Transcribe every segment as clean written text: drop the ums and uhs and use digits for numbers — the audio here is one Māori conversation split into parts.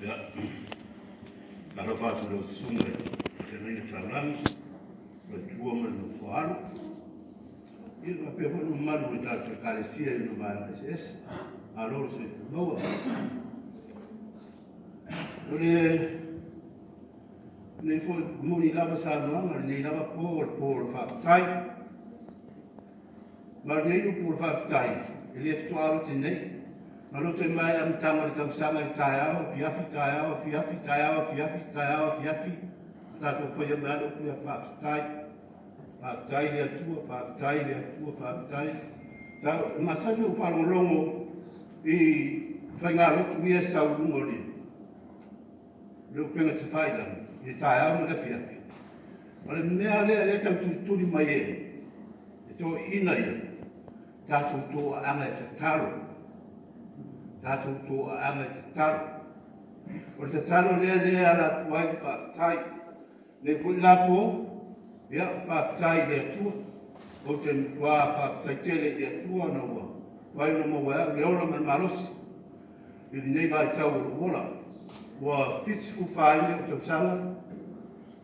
Ya, kalau fatu lo sungai, kena ini talang, berjual mana fual. Ia apa pun malu kita terkali sia ini bahaya SS, alor sih bawa. Oleh ni foi muni lava sana, ni lava por fatai, mas nem o por fatai. Ele é fituado tinei. Malu te mai am tanga tau sanga taiawa, fiafi, tato foi a mano que ia fafitai le atua, fafitai. Tau, masani o whalo longo i whainga rotu ia sau lungo li. Leo penga te whaidana, i taiawa na le fiafi. Mare mea le tau turi mai e tō ina ia, tato tō anga e te taro. Tato tō anga e te taro. O te taro lea ala tuai ki whaafitai. Ne fui lapo, ia whaafitai le atua. O te wha whaafitai tele te atua na ua. Wai no mawa le ora man marosi. I nei vai tau o wola. Ua fitsfu whaine o tau sanga.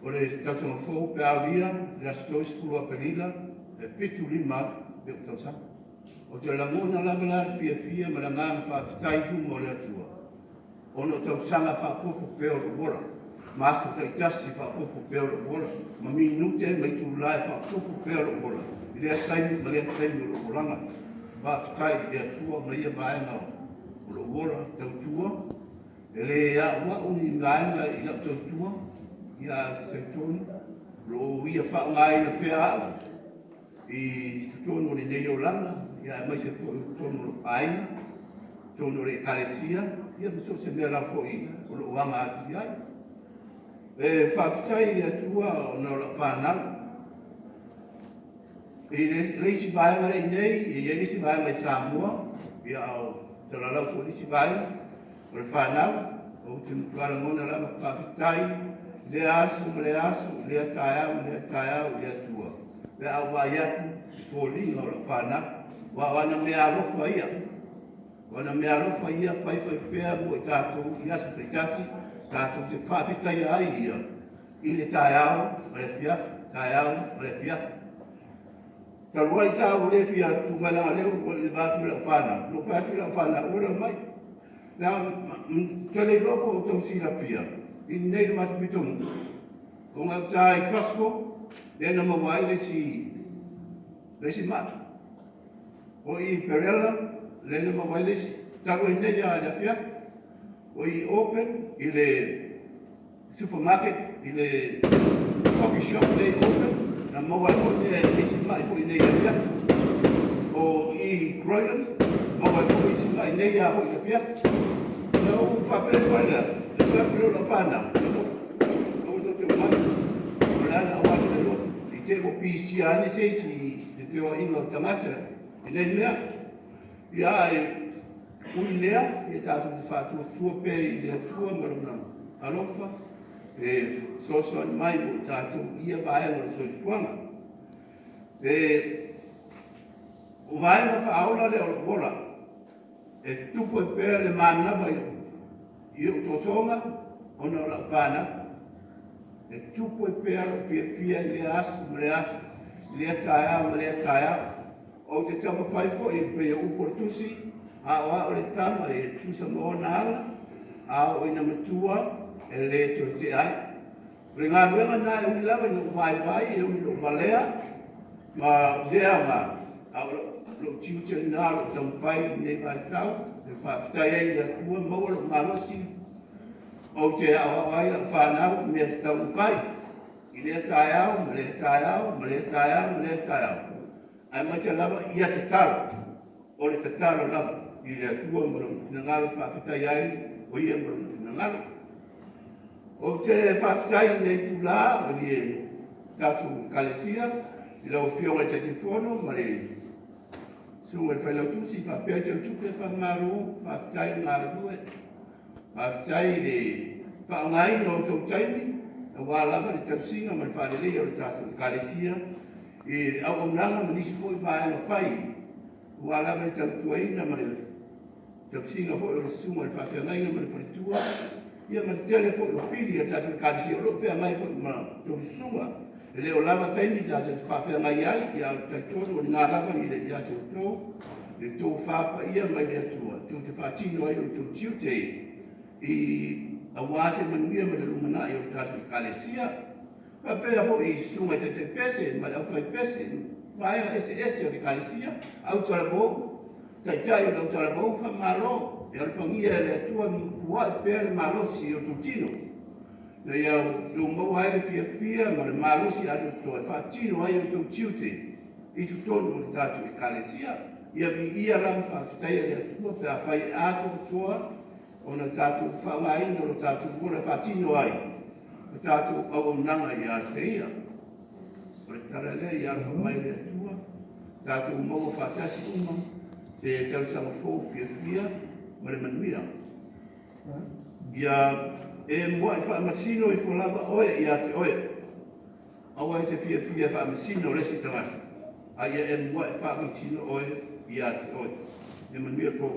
O le tau sanga fōu pe awia, le astois fulu a pelila, e fitu lima de o tau sanga. O te langona lamela fia ma la ngana whaafitai kuma o le atua. Ono tau sanga whaapopo peo lo wola. Masu tai tasi whaapopo peo lo wola. Ma minute mai tūlai whaapopo peo lo wola. I lea taimi, ma lea taimi o lo wolanga. Whaafitai lea tua ma ia vaenga o lo wola tau tua. E le ia ua uni ngaenga i la tau tua. Ia tautoni. Lo ia whaangai na pea au. I tutono ni nei o langa. Ia mai se tutono lo paina. Tono re kalesia. Ia miso se mea la foi o lo wanga atu iai. E whaafitai le atua o na la whanau. E leisi vaenga rei nei, e leisi vaenga i Samoa. Ia au talalau fo leisi vaenga. O le whanau. O te mtuara mona la whaafitai. Le asu, le ataiau, le atua. Le au vai atu, i fōlinga o la whanau. Wa wana mea alofa ia. Wana mea alofa ia, whai pēa mo i tātou i asu te tasi, tātou te whaafitai ai ia. I le taiau, ma le fiafi, Talua i tāu le fia tūmana leo ko le vātu la whana. No whātu la whana, ora mai. Nā, tele loko o tau sila fia. I nei le matu pitongu. O ngā tāi Costco, le na mawai le si matu. O i Perella, le na mawai le si tago i nei a le fia. O i Open, i le supermarket, i le coffee shop le Open. Na mawai o le si mai fo i nei a fia. O i Croydon, mawai fo i si mai nei a fo i a fia. Nau whapere whaina. Pero la pana, no te mando, la awat de lo, i te o pisiani si te o ingo tamata, i le mea, ia e uilea, e tātu te whātua tua pe i le tua maruna alofa, e soso an mai mo tātu ia vaenga le soifuanga. E o vaenga whaaola le o wola, e tupo e pēr le manaba i o totonga, ona o la whana, e tupu e pēr o fia le asu, le taiau, o te tama whaifo e pēr uportusi, a oa o le tama e tusa mo na ala, a o ina matua e le to te ai. Re ngā ruenga nā e ui lawa no vai e ui no valea, ma lea ngā, a o lo tiuta nā lo tamu whai nei vai tau, e whaafitai ei la tua maua lo malosi, o te awawai la whanau mea te tau whai. I lea taiau, ma lea taiau. Ai mai te lava ia te talo, o le te talo lava, i lea tua mara whinangalo whaafitai ai, o ia mara whinangalo. O te whaafitai nei tula, o li e tatu kalesia, i lau whionga te te whono, ma le sunga le whailau tusi, whapea te utupe whamaro, whaafitai ngā rue, whaafitai le whaangai no tau taimi, na wālama le tausinga ma le whaalelei o le tatu kalesia, e au omlanga ma nisi fōi vāenga whai, wālama le tautuaina ma le tausinga fōi o le sunga le whaafiangainga ma le whalitua, ia ma tele fo o pili ia tatu kalisi o lo pe mai fo ma to sunga le o lava taimi ta te fa fe mai ai ia ta toro o nga lava i le ia te to le to fa pa ia mai le tua tu te fa tino ai o tu tiute i a wase manuia ma le lumana i o tatu kalesia pa pera fo i sunga te pese ma le fai pese vai ese o le kalesia au tala bo tai tai o tala bo fa malo e al famiglia le tua può per malosi o tutino le ia do mo ai le fia ma le malosi a tutto e fa tino ai o tutte i tutto o tatu e kalesia ia vi ia lam fa tai le tua per fai ato tua ona tatu fa mai no tatu buona fa tino ai tatu o nanga ia te ia o le tara le ia fa mai le tua tatu mo fa tasi uma te tau sa fo fia ma le manuia ia e mua i whaamasino i wholava oe i ate oe awa e te fia whaamasino resi tangata a ia e mua i whaamasino oe i ate oe e manuia po